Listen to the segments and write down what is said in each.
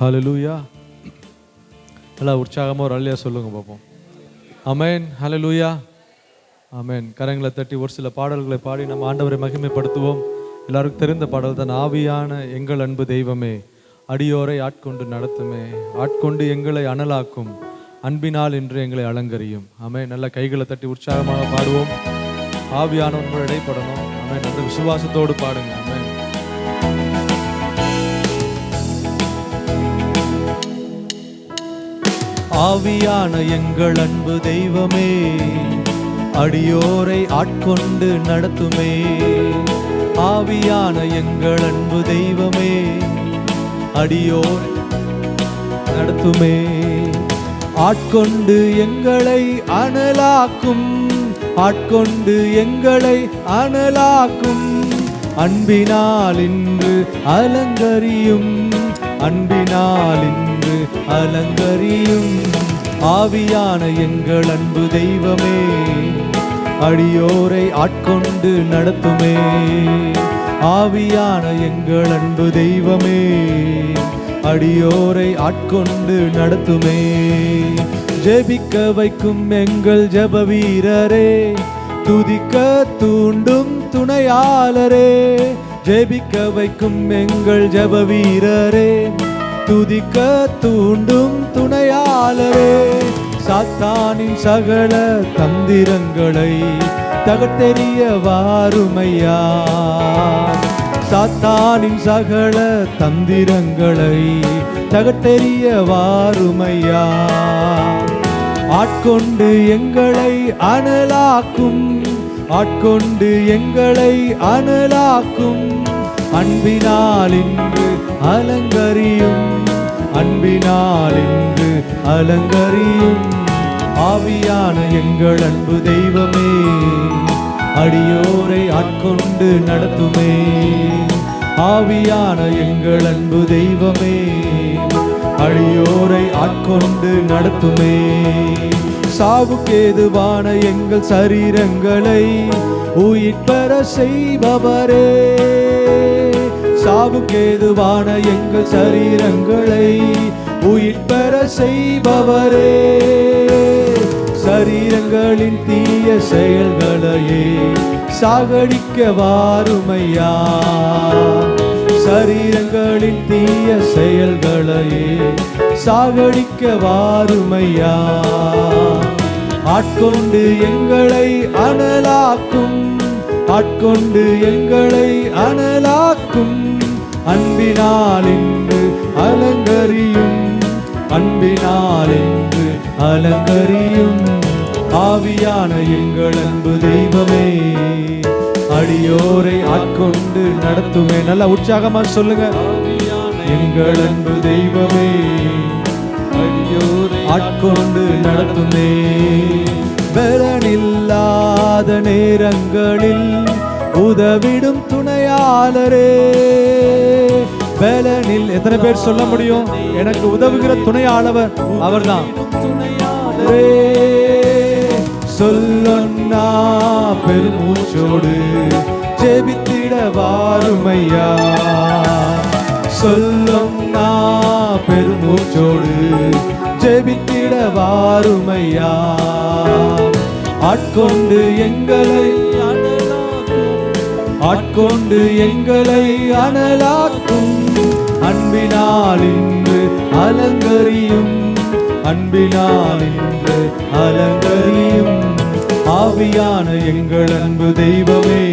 ஹல்லேலூயா. நல்லா உற்சாகமாக ஒரு அல்லேலூயா சொல்லுங்க பார்ப்போம். ஆமென். ஹல்லேலூயா. ஆமென். கரங்களை தட்டி ஒரு சில பாடல்களை பாடி நம்ம ஆண்டவரை மகிமைப்படுத்துவோம். எல்லாருக்கும் தெரிந்த பாடல் தான். ஆவியான எங்கள் அன்பு தெய்வமே, அடியோரை ஆட்கொண்டு நடத்துமே, ஆட்கொண்டு எங்களை அனலாக்கும், அன்பினால் இன்று எங்களை அலங்கரியும். ஆமென். நல்ல கைகளை தட்டி உற்சாகமாக பாடுவோம். ஆவியானவர்கள் இடைப்படணும். ஆமென். அந்த விசுவாசத்தோடு பாடுங்க. ஆமென். ஆவியான எங்கள் அன்பு தெய்வமே, அடியோரை ஆட்கொண்டு நடத்துமே, ஆவியான எங்கள் அன்பு தெய்வமே, அடியோரை நடத்துமே, ஆட்கொண்டு எங்களை அனலாக்கும், ஆட்கொண்டு எங்களை அனலாக்கும், அன்பினால் இன்று அலங்கரியும், அன்பினால் இன்று அலங்கரியும், ஆவியான எங்கள் அன்பு தெய்வமே, அடியோரை ஆட்கொண்டு நடத்துமே, ஆவியான எங்கள் அன்பு தெய்வமே, அடியோரை ஆட்கொண்டு நடத்துமே, ஜெபிக்க வைக்கும் எங்கள் ஜெப வீரரே, துதிக்க தூண்டும் துணையாளரே, ஜெபிக்க வைக்கும் எங்கள் ஜெப வீரரே, துதிக்க தூண்டும் துணையாளரே, சாத்தானின் சகல தந்திரங்களை தகர்த்தெறிய வாருமையா, சாத்தானின் சகல தந்திரங்களை தகர்த்தெறிய வாருமையா, ஆட்கொண்டு எங்களை அனலாக்கும், ஆட்கொண்டு எங்களை அனலாக்கும், அன்பினால் இன்று அலங்கரியும், அன்பினால் இன்று அலங்கரியும், ஆவியான எங்கள் அன்பு தெய்வமே, அடியோரை ஆட்கொண்டு நடத்துமே, ஆவியான எங்கள் அன்பு தெய்வமே, அடியோரை ஆட்கொண்டு நடத்துமே, சாவுக்கேதுவான எங்கள் சரீரங்களை உயிர் பெற செய்பவரே, சாவுக்கேதுவான எங்கள் சரீரங்களை உயிர் பெற செய்பவரே, சரீரங்களின் தீய செயல்களையே சாகடிக்க வாருமையா, சரீரங்களின் தீய செயல்களையே சாகடிக்க வாருமையா, ஆட்கொண்டு எங்களை அனலாக்கும், ஆட்கொண்டு எங்களை அனலாக்கும், அன்பினால் இன்று அலங்கரியும், அன்பினால் இன்று அலங்கரியும், ஆவியான எங்கள் அன்பு தெய்வமே, அடியோரை ஆட்கொண்டு நடத்துமே. நல்லா உற்சாகமா சொல்லுங்க. எங்கள் அன்பு தெய்வமே, அடியோரை ஆட்கொண்டு நடத்துமே, பலனில்லாத நேரங்களில் உதவிடும் துணையாளரே, பலனில் எத்தனை பேர் சொல்ல முடியும்? எனக்கு உதவுகிற துணையாளவர் அவர்தான். சொல்லொன்னா பெருமூச்சோடு ஜெபித்திட வாருமையா, சொல்லொன்னா பெருமூச்சோடு ஜெபித்திட வாருமையா, ஆட்கொண்டு எங்களை ஆட்கொண்டு எங்களை அனலாக்கும், அன்பினால் இன்று அலங்கரியும், அன்பினால் இன்று அலங்கரியும், ஆவியான எங்கள் அன்பு தெய்வமே,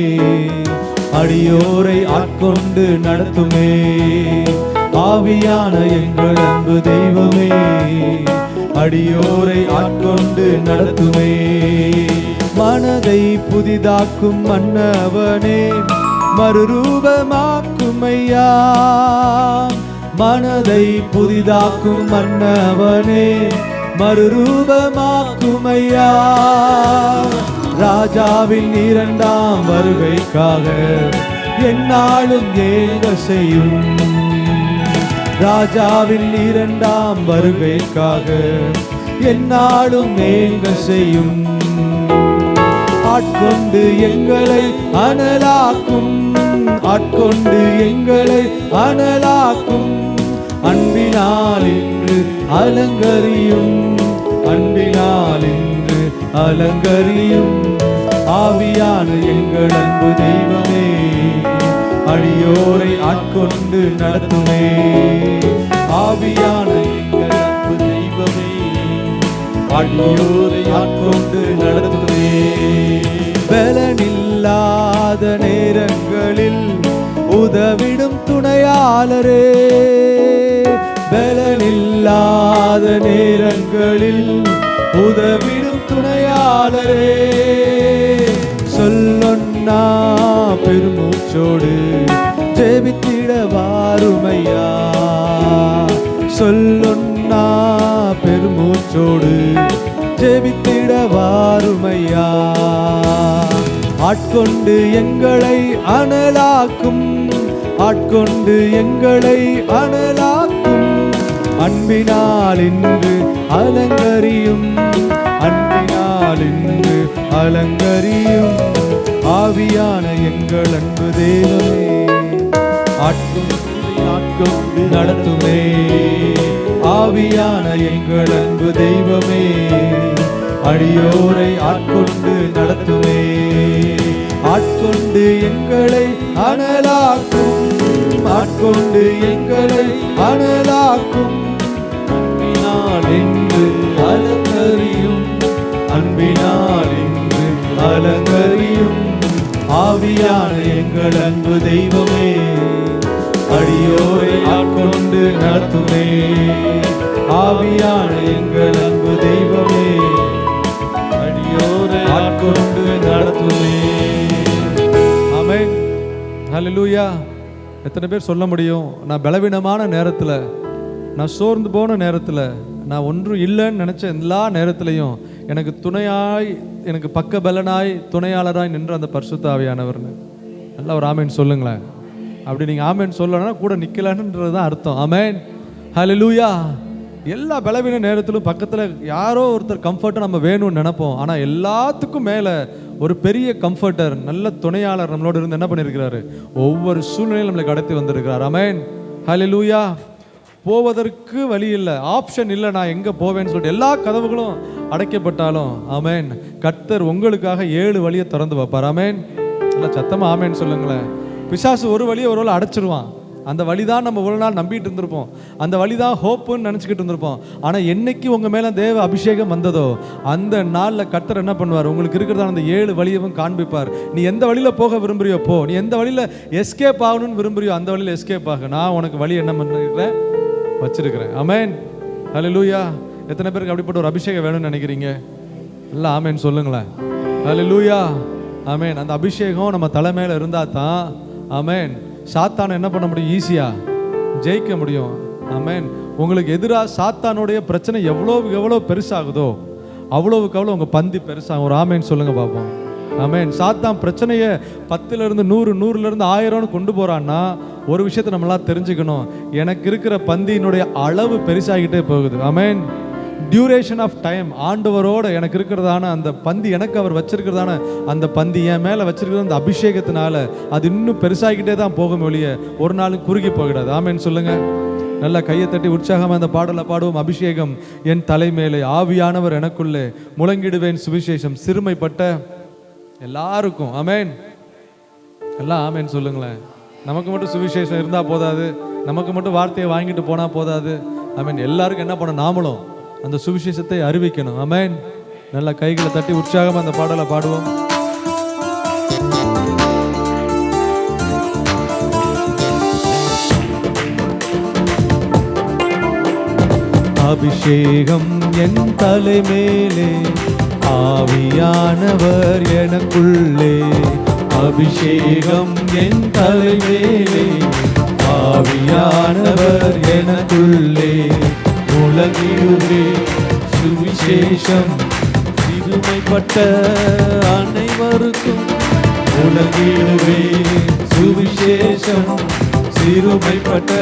அடியோரை ஆட்கொண்டு நடத்துமே, ஆவியான எங்கள் அன்பு தெய்வமே, அடியோரை ஆட்கொண்டு நடத்துமே, மனதை புதிதாக்கும் மன்னவனே, மறுரூபமாக்கும் ஐயா, மனதை புதிதாக்கும் மன்னவனே, மறுரூபமாக்கும் ஐயா, ராஜாவின் இரண்டாம் வருகைக்காக எந்நாளும் ஏங்க செய்யும், ராஜாவின் இரண்டாம் வருகைக்காக எந்நாளும் ஏங்க செய்யும், ஆட்கொண்டு எங்களை அனலாக்கும், ஆட்கொண்டு எங்களை அனலாக்கும், அன்பினால் இன்று அலங்கரியும், அன்பினால் இன்று அலங்கரியும். ஆவியான எங்கள் அன்பு தெய்வமே, அடியோரை ஆட்கொண்டு நடத்துமே. ஆவியான எங்கள் அன்பு தெய்வமே, அடியோரை ஆட்கொண்டு நடத்துமே. பலனில்லாத நேரங்களில் உதவிடும் துணையாளரே, பலனில்லாத நேரங்களில் உதவிடும் துணையாளரே. சொல்லொன்னா பெருமூச்சோடு ஜெபித்திட வாருமையா, சொல்லொன்னா பெருமூச்சோடு ஜெபித்திட வாருமையா. ஆட்கொண்டு எங்களை அனலாக்கும், ஆட்கொண்டு எங்களை அனலாக்கும். அன்பினால் இன்று அலங்கரியும், அன்பினால் இன்று அலங்கரியும். ஆவியான எங்கள் அன்பு தேவமே, ஆட்கொண்டு நடத்துமே. ஆவியான எங்கள் அன்பு தெய்வமே, அடியோரை ஆட்கொண்டு நடத்துமே. ஆட்கொண்டு எங்களை அனலாக்கும், ஆட்கொண்டு எங்களை அனலாக்கும். அன்பினால் இன்று அலங்கரியும், அன்பினால் இன்று அலங்கரியும். ஆவியான எங்கள் அன்பு தெய்வமே, அடியோரை ஆட்கொண்டு நடத்துமே. ஆவியான எங்கள் அன்பு தெய்வமே, அடியோரை ஆட்கொண்டு நடத்துமே. ஆமென், ஹல்லேலூயா. எத்தனை பேர் சொல்ல முடியும், நான் பலவீனமான நேரத்தில், நான் சோர்ந்து போன நேரத்தில், நான் ஒன்றும் இல்லைன்னு நினச்ச எல்லா நேரத்திலையும் எனக்கு துணையாய், எனக்கு பக்க பலனாய், துணையாளராய் நின்ற அந்த பரிசுத்த ஆவியானவர்னு நல்லா ஒரு ஆமேன் சொல்லுங்களேன். அப்படி நீங்கள் ஆமேன் சொல்லலைன்னா கூட நிற்கலன்றது தான் அர்த்தம். ஆமேன், ஹல்லேலூயா. எல்லா பலவீன நேரத்திலும் பக்கத்தில் யாரோ ஒருத்தர் கம்ஃபர்ட்டாக நம்ம வேணும்னு நினைப்போம். ஆனால் எல்லாத்துக்கும் மேலே ஒரு பெரிய கம்ஃபர்டர், நல்ல துணையாளர் நம்மளோட இருந்து என்ன பண்ணியிருக்கிறாரு, ஒவ்வொரு சூழ்நிலையும் நம்மளை கடத்தி வந்திருக்கிறார். ஆமேன், ஹல்லேலூயா. போவதற்கு வழி இல்லை, ஆப்ஷன் இல்லை, நான் எங்கே போவேன்னு சொல்லிட்டு எல்லா கதவுகளும் அடைக்கப்பட்டாலும் ஆமேன், கர்த்தர் உங்களுக்காக 7 வழியை திறந்து வைப்பார். ஆமேன், நல்லா சத்தமாக ஆமேன்னு சொல்லுங்களேன். பிசாசு ஒரு வழியை ஒரு வேளை அடைச்சிருவான். அந்த வழி தான் நம்ம ஒரு நாள் நம்பிட்டு இருந்திருப்போம், அந்த வழி தான் ஹோப்புன்னு நினச்சிக்கிட்டு இருந்திருப்போம். ஆனால் என்னைக்கு உங்கள் மேலே தேவ அபிஷேகம் வந்ததோ அந்த நாளில் கர்த்தர் என்ன பண்ணுவார், உங்களுக்கு இருக்கிறதான அந்த 7 வழியவும் காண்பிப்பார். நீ எந்த வழியில் போக விரும்புறியோ போ, நீ எந்த வழியில் எஸ்கேப் ஆகணும்னு விரும்புறியோ அந்த வழியில் எஸ்கேப் ஆக. நான் உனக்கு வழி என்ன பண்ணிருக்கிறேன், வச்சிருக்கிறேன். ஆமேன், ஹல்லேலூயா. எத்தனை பேருக்கு அப்படிப்பட்ட ஒரு அபிஷேகம் வேணும்னு நினைக்கிறீங்க? எல்லாம் ஆமேன் சொல்லுங்களேன். ஹல்லேலூயா, ஆமேன். அந்த அபிஷேகம் நம்ம தலை மேலே இருந்தால் தான் ஆமேன் சாத்தானை என்ன பண்ண முடியும், ஈஸியாக ஜெயிக்க முடியும். ஆமேன். உங்களுக்கு எதிராக சாத்தானுடைய பிரச்சனை எவ்வளோ பெருசாகுதோ அவ்வளோவுக்கு அவ்வளோ உங்கள் பந்தி பெருசாகும். ஒரு ஆமேன் சொல்லுங்கள் பார்ப்போம். ஆமேன். சாத்தான் பிரச்சனையை 10லேருந்து 100, 100லேருந்து 1000 கொண்டு போகிறான்னா ஒரு விஷயத்தை நம்மளாம் தெரிஞ்சுக்கணும், எனக்கு இருக்கிற பந்தியினுடைய அளவு பெருசாகிட்டே போகுது. ஆமேன். டியூரேஷன் ஆஃப் டைம், ஆண்டவரோட எனக்கு இருக்கிறதான அந்த பந்தி, எனக்கு அவர் வச்சிருக்கிறதான அந்த பந்தி, என் மேலே வச்சிருக்கிற அந்த அபிஷேகத்தினால அது இன்னும் பெருசாகிட்டே தான் போகும், ஒழிய ஒரு நாளும் குறுகி போகிடாது. ஆமேன்னு சொல்லுங்க. நல்லா கையை தட்டி உற்சாகமாக அந்த பாடலை பாடுவோம். அபிஷேகம் என் தலைமேலே, ஆவியானவர் எனக்குள்ளே, முழங்கிடுவேன் சுவிசேஷம் சிறுமைப்பட்ட எல்லாருக்கும். ஆமேன். எல்லாம் ஆமேன்னு சொல்லுங்களேன். நமக்கு மட்டும் சுவிசேஷம் இருந்தால் போதாது, நமக்கு மட்டும் வார்த்தையை வாங்கிட்டு போனால் போதாது. ஆமேன். எல்லாருக்கும் என்ன பண்ண, நாமளும் அந்த சுவிசேஷத்தை அறிவிக்கணும். ஆமேன். நல்லா கைகளை தட்டி உற்சாகமாக அந்த பாடலை பாடுவோம். அபிஷேகம் என் தலைமேலே, ஆவியானவர் எனக்குள்ளே. அபிஷேகம் என் தலைமேலே, ஆவியானவர் எனக்குள்ளே. முழங்கிடுவே சுவிசேஷம் சிறுமைப்பட்ட அனைவருக்கும். முழங்கிடுவே சுவிசேஷம் சிறுமைப்பட்ட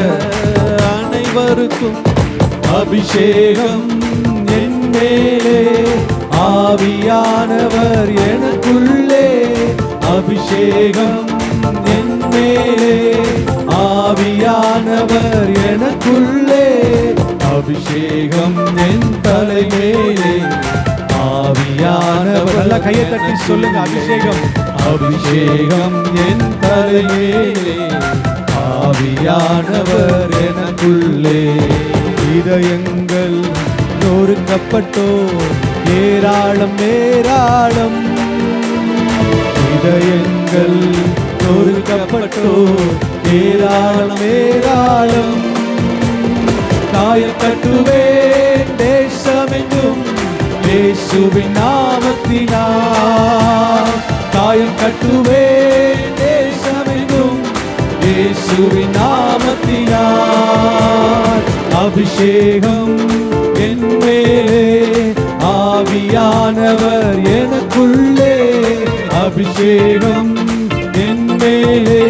அனைவருக்கும். அபிஷேகம் என் மேலே, ஆவியானவர் எனக்குள்ளே. அபிஷேகம் என் மேலே, ஆவியானவர் எனக்குள்ளே. நல்லா கையை தட்டி சொல்லுங்க, அபிஷேகம். அபிஷேகம் என் தலைமேலே, ஆவியானவர் எனக்குள்ளே. இதயங்கள் நொறுக்கப்பட்டோர் ஏராளம் ஏராளம், இதயங்கள் நொறுக்கப்பட்டோர் ஏராளம் ஏராளம். காயம் கட்டுவேன் தேசமெங்கும் இயேசுவின் நாமத்தினால். காயம் கட்டுவேன் தேசமெங்கும் இயேசுவின் நாமத்தினால். அபிஷேகம் என் மேலே, ஆவியானவர் எனக்குள்ளே. அபிஷேகம் என் மேலே,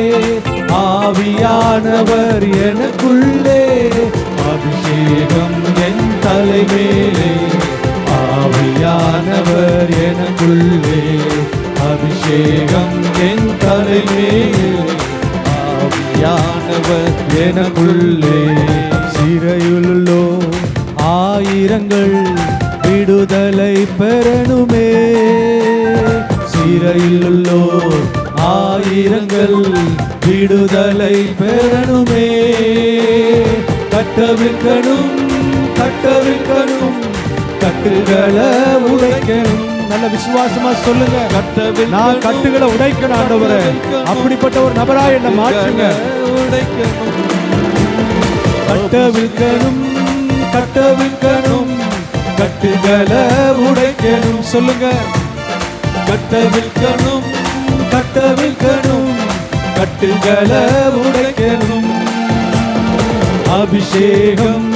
ஆவியானவர் எனக்குள்ளே. அபிஷேகம் என் தலைமேலே, ஆவியானவர் எனக்குள்ளே. அபிஷேகம் என் தலைமேலே, ஆவியானவர் எனக்குள்ளே. சிறையுள்ளோ ஆயிரங்கள் விடுதலை பெறணுமே, சிறையிலுள்ளோ ஆயிரங்கள் விடுதலை பெறணுமே. கட்டவிழ்க்கணும் கட்டவிழ்க்கணும், கட்டுகளை உடைக்கணும். நல்ல விசுவாசமா சொல்லுங்க, நான் கட்டுகளை உடைக்கணும் ஆண்டவரே. அப்படிப்பட்ட ஒரு நபராய் என்ன மாற்றுங்க. கட்டவிழ்க்கணும் கட்டவிழ்க்கணும், கட்டுகளை உடைக்கணும். சொல்லுங்க, கட்டவிழ்க்கணும் கட்டவிழ்க்கணும், கட்டுகளை உடைக்கணும். அபிஷேகம்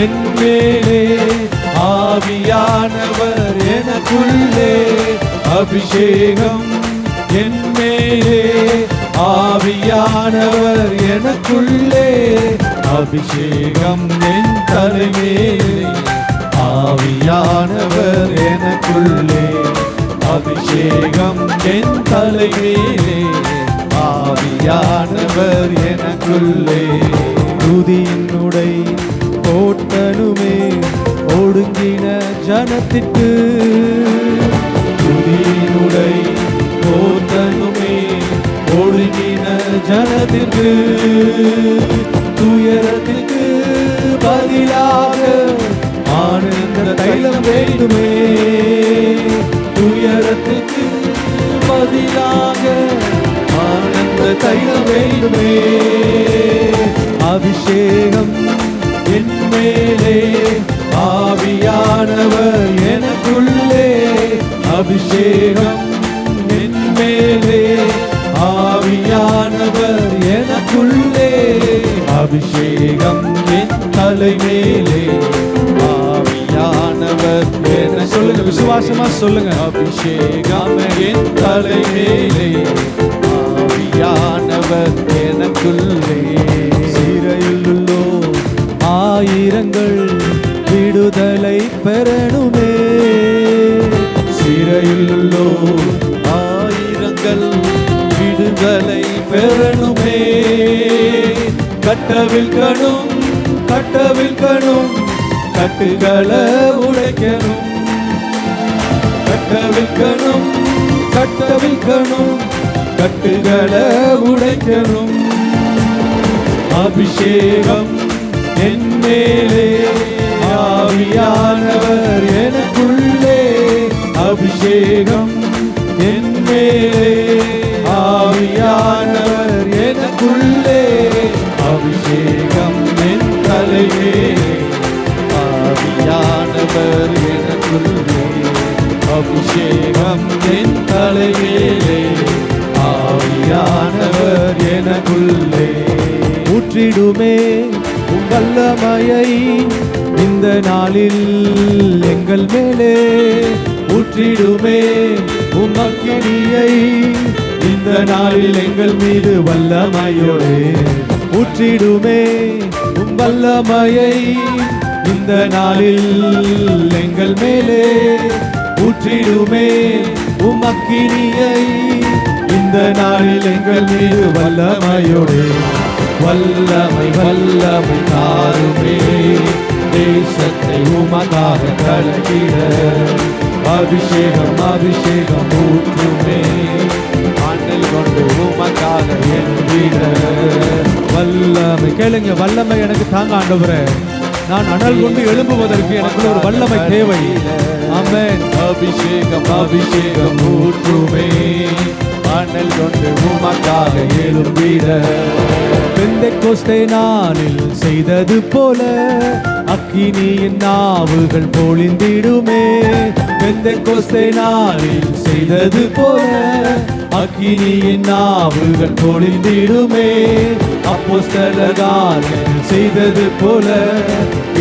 என் மேலே, ஆவியானவர் எனக்குள்ளே. அபிஷேகம் என் மேலே, ஆவியானவர் எனக்குள்ளே. அபிஷேகம் என் தலைமேலே, ஆவியானவர் எனக்குள்ளே. அபிஷேகம் என் தலைமேலே, ஆவியானவர் எனக்குள்ளே. துதியினுடை போட்டனுமே ஒடுங்கின ஜனத்திற்கு, துதியினுடை போட்டனுமே ஒடுங்கின ஜனத்திற்கு. துயரத்திற்கு பதிலாக ஆனந்த தைலம் வேண்டுமே, துயரத்திற்கு பதிலாக ஆனந்த தைலம் வேண்டுமே. அபிஷேகம் என் மேலே, ஆவியானவர் எனக்குள்ளே. அபிஷேகம் என் மேலே, ஆவியானவர் எனக்குள்ளே. அபிஷேகம் என் தலைமேலே, ஆவியானவர் என. சொல்லுங்க, விசுவாசமா சொல்லுங்க. அபிஷேகம் என் தலைமேலே, ஆவியானவர் எனக்குள்ளே. சிறையிலுள்ளோ ஆயிரங்கள் விடுதலை பெறணுமே, சிறையிலுள்ளோ ஆயிரங்கள் விடுதலை பெறணுமே. கட்டவிழ்க்கணும் கட்டவிழ்க்கணும், கட்டுகளை உடைக்கணும். கட்டவிழ்க்கணும் கட்டவிழ்க்கணும், கட்டுகளை உடைக்கணும். அபிஷேகம் என் மேலே, ஆவியானவர் எனக்குள்ளே. அபிஷேகம் என் மேலே, ஆவியானவர் எனக்குள்ளே. அபிஷேகம் என் தலைமேலே, ஆவியானவர் எனக்குள்ளே. அபிஷேகம் என் தலைமேலே, ஆவியானவர் எனக்குள்ளே. ஊற்றிடுமே வல்லமையை இந்த நாளில் எங்கள் மேலே, ஊற்றிடுமே உமக்கினியை இந்த நாளில் எங்கள் மீது வல்லமையோடு. ஊற்றிடுமே வல்லமையை இந்த நாளில் எங்கள் மேலே, ஊற்றிடுமே உமக்கினியை இந்த நாளில் எங்கள் மீது வல்லமையோடு. வல்லமை வல்லமை தாருமே, தேசத்தை உமக்காக கலக்கிட. அபிஷேகம் அபிஷேகம் ஊற்றுமே, ஆண்டல் கொண்டு உமக்காக எழும்பிட வல்லமை. கேளுங்க, வல்லமை எனக்கு தாங்க ஆண்டவரே, நான் அனல் கொண்டு எழும்புவதற்கு எனக்குள்ள ஒரு வல்லமை தேவை. ஆமென். அபிஷேகம் அபிஷேகம் ஊற்றுமே, ஆண்டல் கொண்டு உமக்காக எழும்பிட. பெந்தெக்கோஸ்தே நாளில் செய்தது போல அக்கினியின் நாவுகள் பொழிந்திடுமே. பெந்தெக்கோஸ்தே நாளில் செய்தது போல அக்கினியின் நாவுகள் பொழிந்திடுமே. அப்போஸ்தலர்கள் செய்தது போல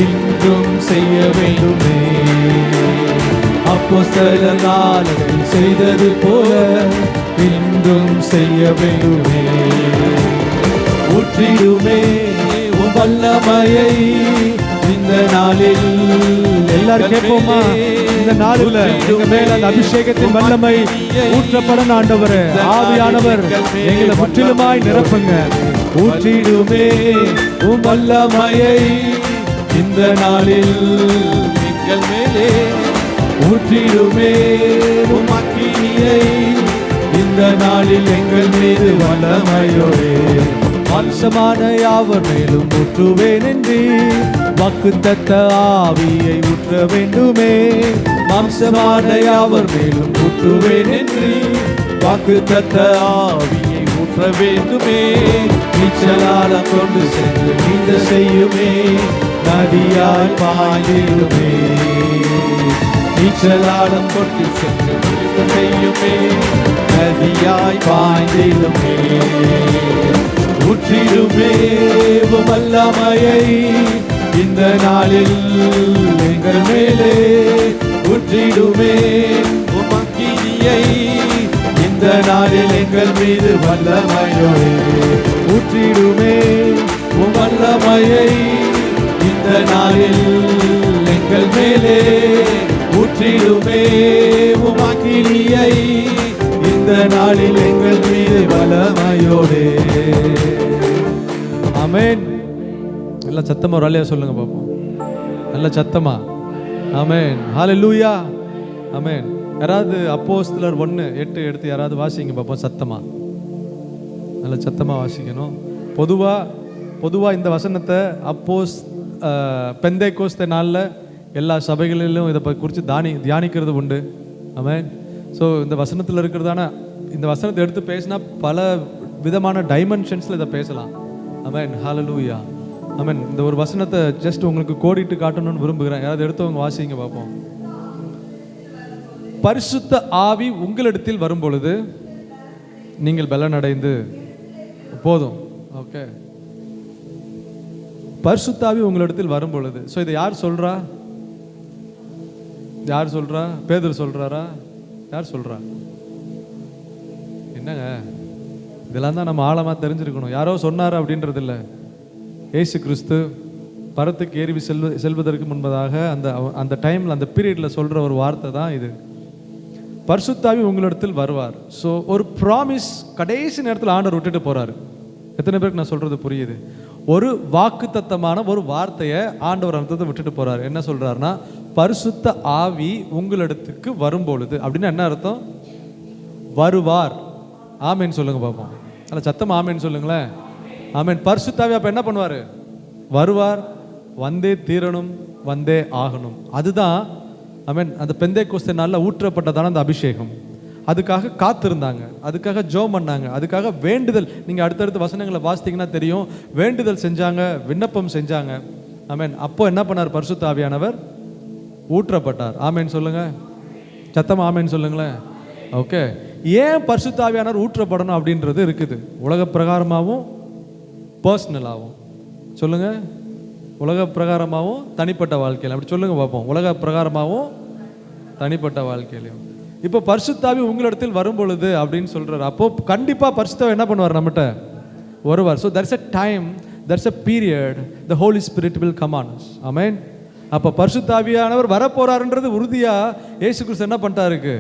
இன்றும் செய்ய வேண்டுமே. அப்போஸ்தலர்கள் செய்தது போல இன்றும் செய்ய வேண்டுமே. ஊற்றிடுமே உம் வல்லமையை இந்த நாளில். எல்லாரும் கேட்போமா? இந்த நாளில் எங்க மேல அந்த அபிஷேகத்தின் வல்லமை ஊற்றப்படும் ஆண்டவரே. ஆவியானவர் எங்களை முற்றிலுமாய் நிரப்புங்க. ஊற்றிடுமே உம் வல்லமையை இந்த நாளில் எங்கள் மேலே. ஊற்றிடுமே உம் அக்கினியை இந்த நாளில் எங்கள் மீது வல்லமையோடே. மாம்சமான யாவர் மேலும் ஊற்றுவேன் என்று வாக்குத்தத்த ஆவியை ஊற்ற வேண்டுமே. மாம்சமான யாவர் மேலும் ஊற்றுவேன் என்று வாக்குத்தத்த ஆவியை ஊற்ற வேண்டுமே. நீச்சலாலம் கொண்டு சென்று நீந்த செய்யுமே, நதியாய் பாய்ந்திடுமே. நீச்சலாடம் கொண்டு சென்று நீந்த செய்யுமே, நதியாய் பாய்ந்திடுமே. ஊற்றிடுமே வல்லமையை இந்த நாளில் எங்கள் மேலே. ஊற்றிடுமே உம் அக்கினியை இந்த நாளில் எங்கள் மீது வல்லமையோடு. ஊற்றிடுமே உம் வல்லமையை இந்த நாளில் எங்கள் மேலே. ஊற்றிடுமே உம் அக்கினியை இந்த நாளில் எங்கள் மீது வல்லமையோடு. ஆமென். நல்ல சத்தமா ஒரு அல்லேலூயா சொல்லுங்க பாப்போம். நல்ல சத்தமா ஆமென். ஹல்லேலூயா. ஆமென். யாராவது அப்போஸ்தலர் 1:8 எடுத்து யாராவது வாசிங்க பாப்போம் சத்தமா. நல்ல சத்தமா வாசிக்கணும். பொதுவா இந்த வசனத்தை பெந்தேகோஸ்தே நாளில் எல்லா சபைகளிலும் இதை குறித்து தியானிக்கிறது உண்டு. ஆமென். ஸோ இந்த வசனத்தில் இருக்கிறதான இந்த வசனத்தை எடுத்து பேசினா பல விதமான டைமென்ஷன்ஸில் இதை பேசலாம். ஆமென். ஹல்லேலூயா. ஆமென். இந்த ஒரு வசனத்தை ஜஸ்ட் உங்களுக்கு கோடிட்டு காட்டணும்னு விரும்புகிறேன். யாராவது எடுத்தவங்க வாசிங்க பார்ப்போம். பரிசுத்த ஆவி உங்களிடத்தில் வரும் பொழுது நீங்கள் பலனடைந்து போதும். ஓகே. பரிசுத்த ஆவி உங்களிடத்தில் வரும் பொழுது. ஸோ இதை யார் சொல்றா? யார் சொல்றா? பேதுரு சொல்றாரா? யார் சொல்றா? என்னங்க இதெல்லாம் தான் நம்ம ஆழமா தெரிஞ்சிருக்கணும். யாரோ சொன்னார் அப்படின்றது இல்லை. ஏசு கிறிஸ்து பரத்துக்கு ஏறி செல்வதற்கு முன்பதாக அந்த டைம்ல அந்த பீரியட்ல சொல்ற ஒரு வார்த்தை தான் இது. பரிசுத்த ஆவி உங்களிடத்தில் வருவார். ஸோ ஒரு ப்ராமிஸ் கடைசி நேரத்தில் ஆண்டவர் விட்டுட்டு போறாரு. எத்தனை பேருக்கு நான் சொல்றது புரியுது? ஒரு வாக்குத்தத்தமான ஒரு வார்த்தையை ஆண்டவர் அந்த விட்டுட்டு போறாரு. என்ன சொல்றாருன்னா, பரிசுத்த ஆவி உங்களிடத்துக்கு வரும்பொழுது அப்படின்னு என்ன அர்த்தம்? வருவார். ஆமேன் சொல்லுங்க பாப்போம். அல்ல சத்தம் ஆமேன் சொல்லுங்களேன். ஆமேன். பரிசுத்த ஆவி அப்ப என்ன பண்ணுவாரு? வருவார். வந்தே தீரணும், வந்தே ஆகணும். அதுதான் ஆமேன். அந்த பெந்தேகோஸ்தே நாளில் ஊற்றப்பட்டதான அந்த அபிஷேகம். அதுக்காக காத்திருந்தாங்க, அதுக்காக ஜெபம் பண்ணாங்க, அதுக்காக வேண்டுதல். நீங்கள் அடுத்தடுத்த வசனங்களை வாசித்தீங்கன்னா தெரியும். வேண்டுதல் செஞ்சாங்க, விண்ணப்பம் செஞ்சாங்க. ஆமேன். அப்போ என்ன பண்ணார்? பரிசுத்த ஆவியானவர் ஊற்றப்பட்டார். ஆமேன் சொல்லுங்க. சத்தம் ஆமேன் சொல்லுங்களேன். ஓகே. ஏன் பரிசுத்த ஆவியானவர் ஊற்றப்படணும் அப்படின்றது இருக்குது. உலக பிரகாரமாகவும் பர்சனலாகவும் சொல்லுங்க. உலக பிரகாரமாகவும் தனிப்பட்ட வாழ்க்கையில் அப்படி சொல்லுங்க பார்ப்போம். உலக பிரகாரமாகவும் தனிப்பட்ட வாழ்க்கையிலையும். இப்போ பரிசுத்த ஆவி உங்களிடத்தில் வரும் பொழுது அப்படின்னு சொல்றாரு. அப்போ கண்டிப்பா பரிசுத்த ஆவி என்ன பண்ணுவார்? நம்மகிட்ட வருவார். So there's a time, there's a period the Holy Spirit will come on us. Amen. அப்போ பரிசுத்த ஆவியானவர் வரப்போறாருன்றது உறுதியா இயேசு கிறிஸ்து என்ன பண்ணிட்டாருக்கு?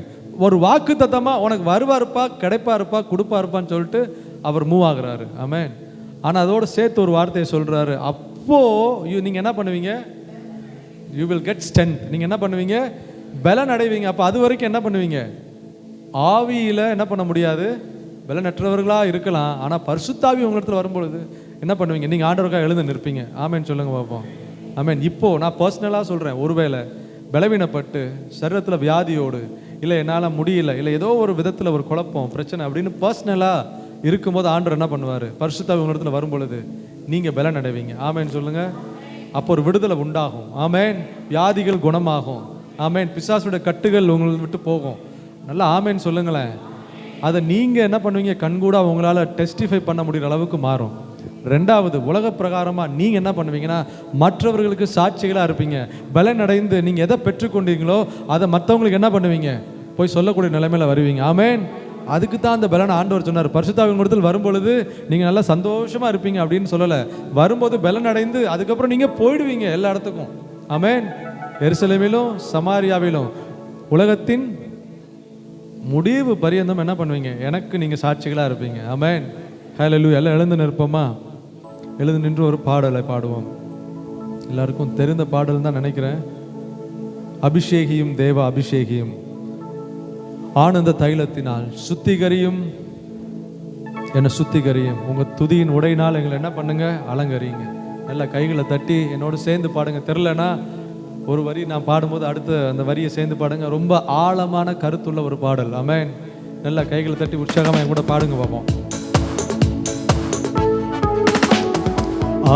ஒரு வாக்கு தத்தமா உனக்கு வருவாருப்பா, கிடைப்பாருப்பா, கொடுப்பாருப்பான்னு சொல்லிட்டு அவர் மூவ் ஆகுறாரு. ஆமென். ஆனால் அதோட சேர்த்து ஒரு வார்த்தையை சொல்றாரு. அப்போ நீங்க என்ன பண்ணுவீங்க? You will get strength. நீங்க என்ன பண்ணுவீங்க? பலன் அடைவீங்க. அப்போ அது வரைக்கும் என்ன பண்ணுவீங்க? ஆவியில் என்ன பண்ண முடியாது, பலனற்றவர்களாக இருக்கலாம். ஆனால் பரிசுத்தாவி உங்களிடத்தில் வரும்பொழுது என்ன பண்ணுவீங்க? நீங்கள் ஆண்டவருக்காக எழுந்து நிற்பீங்க. ஆமேன்னு சொல்லுங்க பார்ப்போம். ஆமேன். இப்போது நான் பர்சனலாக சொல்கிறேன், ஒருவேளை பலவீனப்பட்டு சரீரத்தில் வியாதியோடு, இல்லை என்னால் முடியல, இல்லை ஏதோ ஒரு விதத்தில் ஒரு குழப்பம் பிரச்சனை அப்படின்னு பர்சனலாக இருக்கும்போது ஆண்டவர் என்ன பண்ணுவார்? பரிசுத்தாவி உங்களிடத்தில் வரும்பொழுது நீங்கள் பலன் அடைவீங்க. ஆமேன்னு சொல்லுங்கள். அப்போ ஒரு விடுதலை உண்டாகும். ஆமேன். வியாதிகள் குணமாகும். ஆமேன். பிசாசுடைய கட்டுகள் உங்களை விட்டு போகும். நல்லா ஆமேன்னு சொல்லுங்களேன். அதை நீங்கள் என்ன பண்ணுவீங்க? கண்கூட உங்களால் டெஸ்டிஃபை பண்ண முடிகிற அளவுக்கு மாறும். ரெண்டாவது, உலக பிரகாரமாக நீங்கள் என்ன பண்ணுவீங்கன்னா மற்றவர்களுக்கு சாட்சிகளாக இருப்பீங்க. பலன் அடைந்து நீங்கள் எதை பெற்றுக்கொண்டீங்களோ அதை மற்றவங்களுக்கு என்ன பண்ணுவீங்க? போய் சொல்லக்கூடிய நிலைமையில் வருவீங்க. ஆமேன். அதுக்கு தான் அந்த பலனை ஆண்டவர் சொன்னார். பரிசுத்தாவின் இடத்தில் வரும்பொழுது நீங்கள் நல்லா சந்தோஷமாக இருப்பீங்க அப்படின்னு சொல்லலை. வரும்போது பலன் அடைந்து அதுக்கப்புறம் நீங்கள் போயிடுவீங்க எல்லா இடத்துக்கும். ஆமேன். எருசலேமிலும் சமாரியாவிலும் உலகத்தின் முடிவு பரியந்தம் என்ன பண்ணுவீங்க? எனக்கு நீங்கள் சாட்சிகளாக இருப்பீங்க. ஆமேன். ஹல்லேலூயா. எல்லாம் எழுந்து நிற்போமா? எழுந்து நின்று ஒரு பாடலை பாடுவோம். எல்லாருக்கும் தெரிந்த பாடல் தான் நினைக்கிறேன். அபிஷேகியும் தேவ அபிஷேகியும் ஆனந்த தைலத்தினால் சுத்திகரியும் என்னை சுத்திகரியும். உங்கள் துதியின் உடையினால் எங்களை என்ன பண்ணுங்க? அலங்கரிங்க. நல்லா கைகளை தட்டி என்னோட சேர்ந்து பாடுங்க. தெரிலனா ஒரு வரி நான் பாடும்போது அடுத்து அந்த வரியை சேர்ந்து பாடுங்க. ரொம்ப ஆழமான கருத்துள்ள ஒரு பாடல். ஆமென். நல்லா கைகளை தட்டி உற்சாகமாக என் கூட பாடுங்க பார்ப்போம்.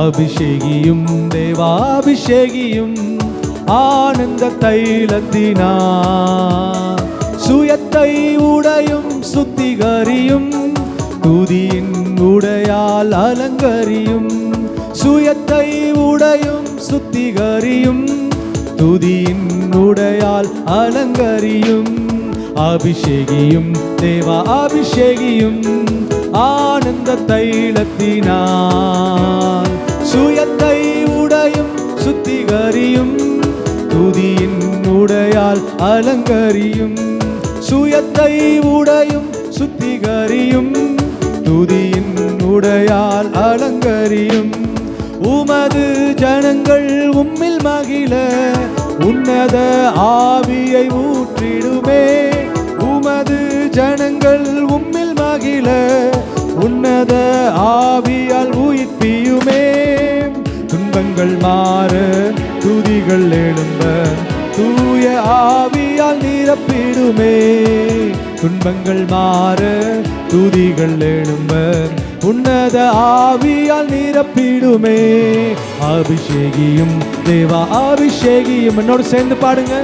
அபிஷேகியும் தேவாபிஷேகியும் ஆனந்த தைலத்தினா சுயத்தை உடையும் சுத்திகரியும் துதியின் உடையால் அலங்கரியும். சுயத்தை உடையும் சுத்திகரியும் துதியின் உடையால் அலங்கரியும். அபிஷேகியும் தேவா அபிஷேகியும் ஆனந்த தைலத்தினால் சுயத்தை உடையும் சுத்திகரியும் துதியின் உடையால் அலங்கரியும். சுயத்தை உடையும் சுத்திகரியும் துதியின் உடையால் அலங்கரியும். உமது ஜனங்கள் உம்மில் மகிழ உன்னத ஆவியை ஊற்றிடுமே. உமது ஜனங்கள் உம்மில் மகிழ உன்னத ஆவியால் உயிர்ப்பியுமே. துன்பங்கள் மாற துதிகள் எழும்ப தூய ஆவியால் நிரப்பிடுமே. துன்பங்கள் மாற துதிகள் எழும்ப உன்னத ஆவியால் நிரப்பிடுமே. அபிஷேகியும் தேவா அபிஷேகியும் என்னோடு சேர்ந்து பாடுங்க.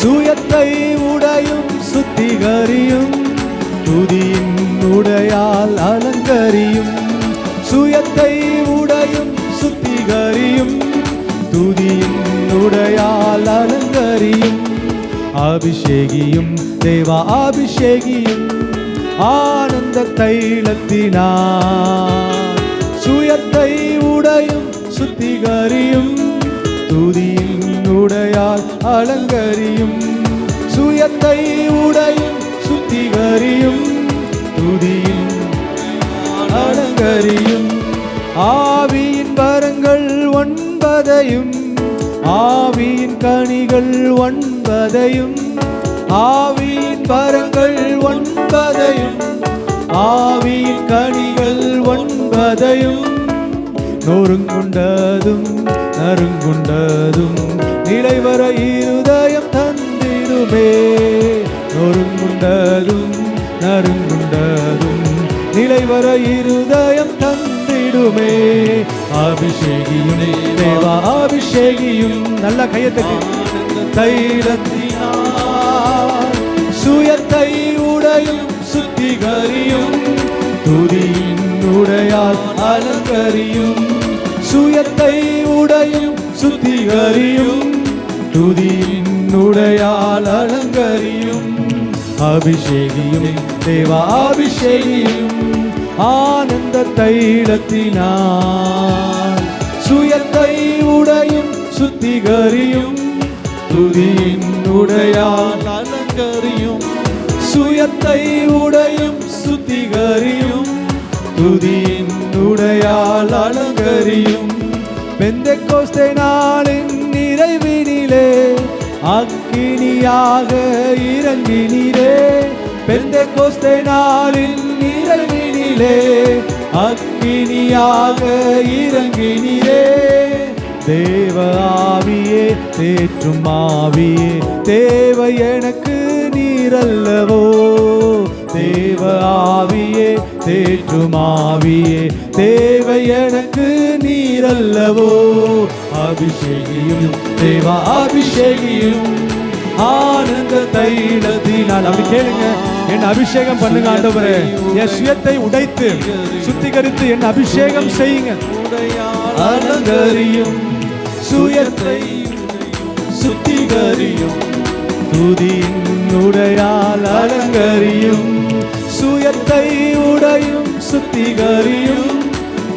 சுயத்தை உடையும் சுத்திகரியும் துதியின் உடையால் அலங்கரியும். சுயத்தை உடையும் சுத்திகரியும் துதியின் உடையால் அலங்கரியும். அபிஷேகியும் தேவா அபிஷேகியும் ஆனந்த தைலத்தினால் சுயத்தை உடையும் சுத்திகரியும் துதியின் உடையால் அலங்கரியும். சுயத்தை உடையும் சுத்திகரியும் துதியின் அலங்கரியும். ஆவியின் வரங்கள் 9 ஆவியின் கனிகள் 9 ஆவியின் வரங்கள் 9 ஆவியின் கனிகள் 9 நொறுங்குண்டதும் நறுங்குண்டதும் நிலைவர இருதயம் தந்திடுமே. நொறுங்குண்டதும் நறுங்குண்டதும் நிலைவர இருதயம் தந்திடுமே. அபிஷேகியும் தேவா அபிஷேகியும் நல்ல கையத்தட்டி தைலத்தினால் சுயத்தை உடையும் சுத்திகரியும் துதியின் உடையால் அலங்கரியும். சுயத்தை உடையும் சுத்திகரியும் துதியின் உடையால் அலங்கரியும். அபிஷேகியும் தேவா அபிஷேகியும் ஆனந்த தைலத்தினால் சுயத்தை உடையும் சுத்திகரியும் துதியின் உடையால் அலங்கரியும். சுயத்தை உடையும் சுத்திகரியும் துதியின் உடையால் அலங்கரியும். பெந்தெக்கோஸ்தே நாளின் அக்கினியாக இறங்கினீரே பெந்தெகோஸ்தே நாளின் நிறைவினிலே அக்கினியாக இறங்கினீரே தேவ ஆவியே தேற்றும் ஆவியே தேவை எனக்கு நீரல்லவோ தேவ ஆவியே தேற்றும் ஆவியே தேவை எனக்கு நீரல்லவோ அபிஷேகியும் தேவா அபிஷேகியும் ஆனந்த தைலத்தினால் அப்படி கேளுங்க என் அபிஷேகம் பண்ணுங்க ஆண்டவரே என் சுயத்தை உடைத்து சுத்திகரித்து என் அபிஷேகம் செய்யுங்க அலங்கரியும் சுயத்தை சுத்திகரியும் துதியின் உடையால் அலங்கரியும் சுயத்தை உடையும் சுத்திகரியும்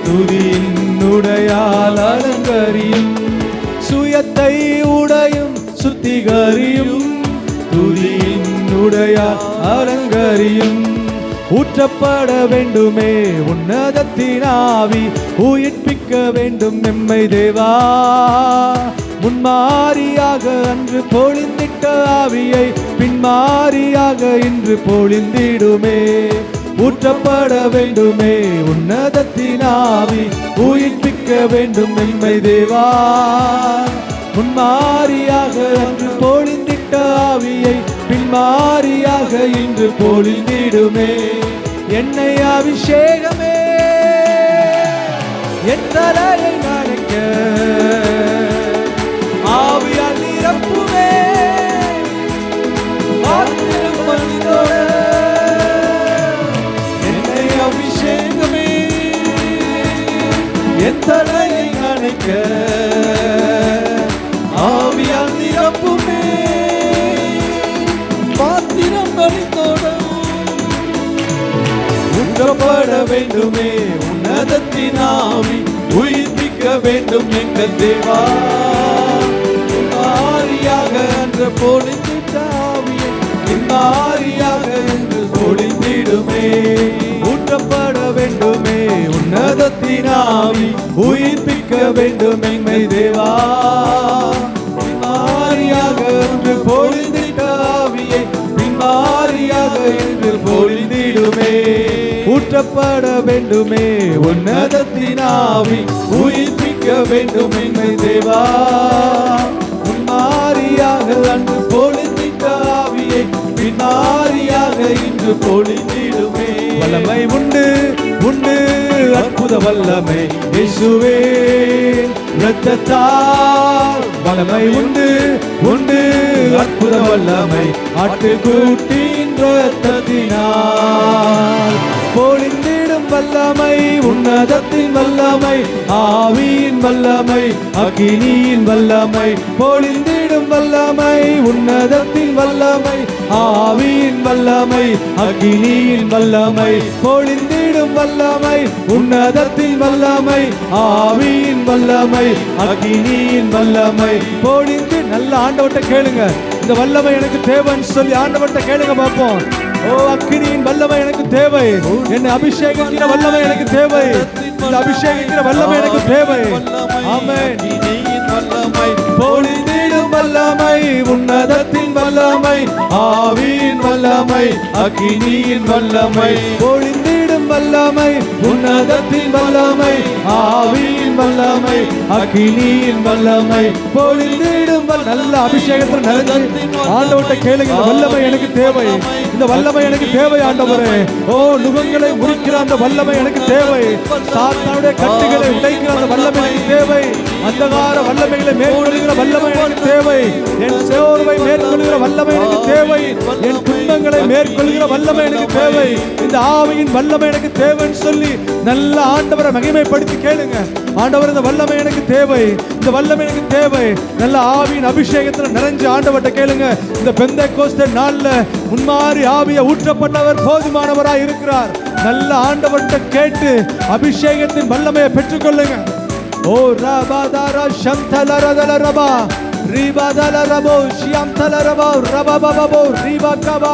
துதியின் உடையால் அலங்கரியும் சுயத்தை உடையும் சுத்திகரியும் துதியின் உடையால் அலங்கரியும் ஊற்றப்பட வேண்டுமே உன்னதத்தின் ஆவி உயிர்ப்பிக்க வேண்டும் எம்மை தேவா முன்மாரியாக அன்று பொழிந்திட்ட ஆவியை பின்மாரியாக இன்று பொழிந்திடுமே ஊற்றப்பட வேண்டுமே உன்னதத்தின் ஆவி உயிர்ப்பிக்க வேண்டும் எம்மை தேவா முன்மாரியாக அன்று பொழிந்திட்ட ஆவியை பின்மாரியாக இன்று பொழிந்திடுமே என்னை அபிஷேகமே என் தலையை நனைக்க ஆவியால் நிரப்புமே என்னை அபிஷேகமே என் தலையை நனைக்க ஆவியால் நிரப்புமே பாத்திரம் வழித்தோட ஊற்றப்பட வேண்டுமே உன்னதத்தின் ஆவி உயிர்ப்பிக்க வேண்டும் எங்கள் தேவா மாரியாக என்று பொழிந்திட்ட ஆவியை மாரியாக என்று பொழிந்திடுமே ஊற்றப்பட வேண்டுமே உன்னதத்தின் ஆவி உயிர்ப்பிக்க வேண்டும் எங்கள் தேவா மாரியாக என்று பொழிந்திட்ட ஆவியை பின்மாரியாக என்று பொழிந்திடுமே ஊற்றப்பட வேண்டுமே உன்னதத்தின் ஆவி உயிர்ப்பிக்க வேண்டும் எங்கள் தேவா முன்மாரியாக அன்று பொழிந்திட்ட ஆவியை பின்மாரியாக இன்று பொழிந்திடுமே வல்லமை உண்டு உண்டு அற்புத வல்லமை இயேசுவே இரத்தத்தால் வல்லமை உண்டு உண்டு அற்புத வல்லமை ஆட்டுக்குட்டியின் இரத்தத்தினால் பொழிந்திடும் வல்லமை உன்னதத்தின் வல்லமை ஆவியின் வல்லமை அக்கினியின் வல்லமை பொழிந்திடும் வல்லமை உன்னதத்தின் வல்லமை ஆவியின் வல்லமை அக்கினியின் வல்லமை பொழிந்திடும் வல்லமை உன்னதத்தின் வல்லமை ஆவியின் வல்லமை அக்கினியின் வல்லமை பொழிந்து நல்ல ஆண்டவர்ட்ட கேளுங்க இந்த வல்லமை எனக்கு தேவைன்னு சொல்லி ஆண்டவர்ட்ட கேளுங்க பார்ப்போம் ஓ அக்கினியின் வல்லமை எனக்கு தேவை என்னை அபிஷேகிக்கிற வல்லமை எனக்கு தேவை இந்த அபிஷேகிக்கிற வல்லமை எனக்கு தேவை ஆமென் வல்லமை பொழிந்திடும் வல்லமை உன்னதத்தின் வல்லமை ஆவியின் வல்லமை அக்கினியின் வல்லமை பொழிந்திடும் வல்லமை உன்னதத்தின் வல்லமை ஆவியின் வல்லமை அக்கினியின் வல்லமை பொழிந்திடும் நல்ல அபிஷேகத்தில் நிறைஞ்சு ஆண்டவர்ட்ட கேளுங்க இந்த வல்லமை எனக்கு தேவை இந்த வல்லமை எனக்கு தேவை ஆண்டவரே ஓ நுகங்களை முறிக்கிற அந்த வல்லமை எனக்கு தேவை சாத்தானுடைய கட்டுகளை உடைக்கிற அந்த வல்லமை எனக்கு தேவை அந்தகார வல்லமைகளை மேற்கொள்கிற வல்லமை எனக்கு தேவை என் சோர்வை மேற்கொள்கிற வல்லமை எனக்கு தேவை என் துன்பங்களை மேற்கொள்கிற வல்லமை எனக்கு தேவை இந்த ஆவியின் வல்லமை எனக்கு தேவைன்னு சொல்லி நல்ல ஆண்டவரை மகிமைப்படுத்தி கேளுங்க ஆண்டவர் இந்த வல்லமை எனக்கு தேவை இந்த வல்லமை எனக்கு தேவை நல்ல ஆவியின் அபிஷேகத்துல நிறைஞ்சு ஆண்டவர்ட்ட கேளுங்க இந்த பெந்தெகோஸ்தே நாள்ல முன்மாரி ஆவியை ஊற்றப்பட்டவர் போதுமானவராய் இருக்கிறார் நல்ல ஆண்டவர்ட்ட கேட்டு அபிஷேகத்தின் வல்லமையை பெற்றுக்கொள்ளுங்க ஓ ரபாதாரா சந்தலரதல ரபா ரிபாதல ரபோ ஷியம்தல ரபோ ரபபபோ ரிபாகபா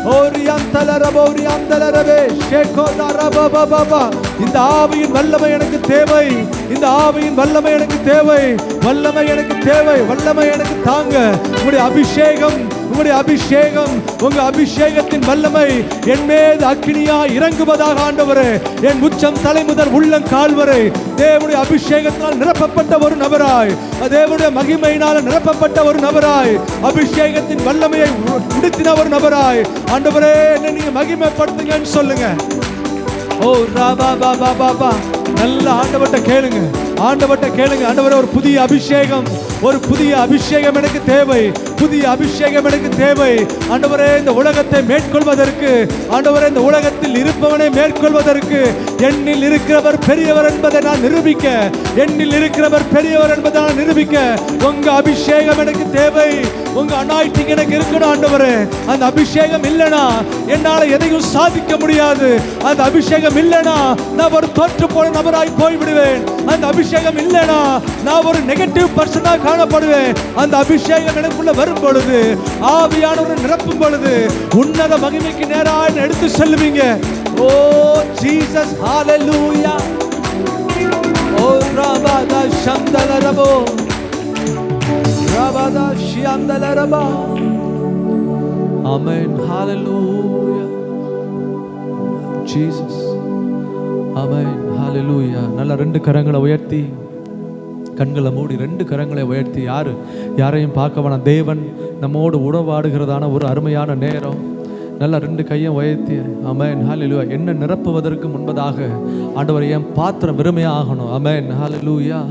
ஓ ரியம்தல ரபோ ரியம்தல ரபே ஷேகோதா ரபபபா இந்த ஆவியின் வல்லமை எனக்கு தேவை, இந்த ஆவியின் வல்லமை எனக்கு தேவை, வல்லமை எனக்கு தேவை, வல்லமை எனக்கு தாங்க. உங்களுடைய அபிஷேகம், உங்களுடைய அபிஷேகம், உங்க அபிஷேகத்தின் வல்லமை என் மீது அக்கினியா இறங்குவதாக ஆண்டவரே. என் உச்சம் தலை முதல் உள்ளம் கால் வரை தேவனுடைய அபிஷேகத்தால் நிரப்பப்பட்ட ஒரு நபராய், தேவனுடைய மகிமையினால் நிரப்பப்பட்ட ஒரு நபராய், அபிஷேகத்தின் வல்லமையை உடுத்தின ஒரு நபராய் ஆண்டவரே என்ன நீங்க மகிமைப்படுத்துங்கன்னு சொல்லுங்க. ஓ ராபா பாபா பாபா, நல்ல ஆண்டவர்ட்ட கேளுங்க, ஆண்டவர்ட்ட கேளுங்க. ஆண்டவரே ஒரு புதிய அபிஷேகம், ஒரு புதிய அபிஷேகம் எனக்கு தேவை, புதிய அபிஷேகம் எனக்கு தேவை. ஆண்டவரே இந்த உலகத்தை மேற்கொள்வதற்கு, ஆண்டவரே இந்த உலகத்தில் இருப்பவனை மேற்கொள்வதற்கு என்னில் இருக்கிறவர் பெரியவர் என்பதை நான் நிரூபிக்க, என்னில் இருக்கிறவர் பெரியவர் என்பதை நான் நிரூபிக்க உங்க அபிஷேகம் எனக்கு தேவை. உங்க அனாயிட்டிங் எனக்கு இருக்கணும் ஆண்டவரே. அந்த அபிஷேகம் இல்லைனா என்னால எதையும் சாதிக்க முடியாது. அந்த அபிஷேகம் இல்லைனா நான் ஒரு தோற்று போன நபராய் போய்விடுவேன். அந்த அபிஷேகம் இல்லைனா நான் ஒரு நெகட்டிவ் பர்சனா காணப்படுவேன். அந்த அபிஷேகம் எனக்குள்ள வரும் பொழுது, ஆவியானவரை நிரப்பும் பொழுது உன்னத மகிமைக்கு நேராக எடுத்து செல்லுவீங்க. ஓ ஜீசஸ், ஹalleluya. ஓ ராபாதா சந்தலரபோ, ராபாதா ஷியந்தலரபா. ஆமென், ஹalleluya. ஜீசஸ், ஆமென், ஹalleluya. நல்ல ரெண்டு கரங்களை உயர்த்தி, கண்களை மூடி, ரெண்டு கரங்களை உயர்த்தி, யாரையும் பார்க்க வேணாம். தேவன் நம்மோடு உறவாடுகிறதான ஒரு அருமையான நேரம். நல்லா ரெண்டு கையும் உயர்த்தி, ஆமென், ஹalleluya. என்ன நிரப்புவதற்கு முன்பதாக ஆண்டவர் என் பாத்திரம் வெறுமையாக ஆகணும். ஆமென், ஹalleluya,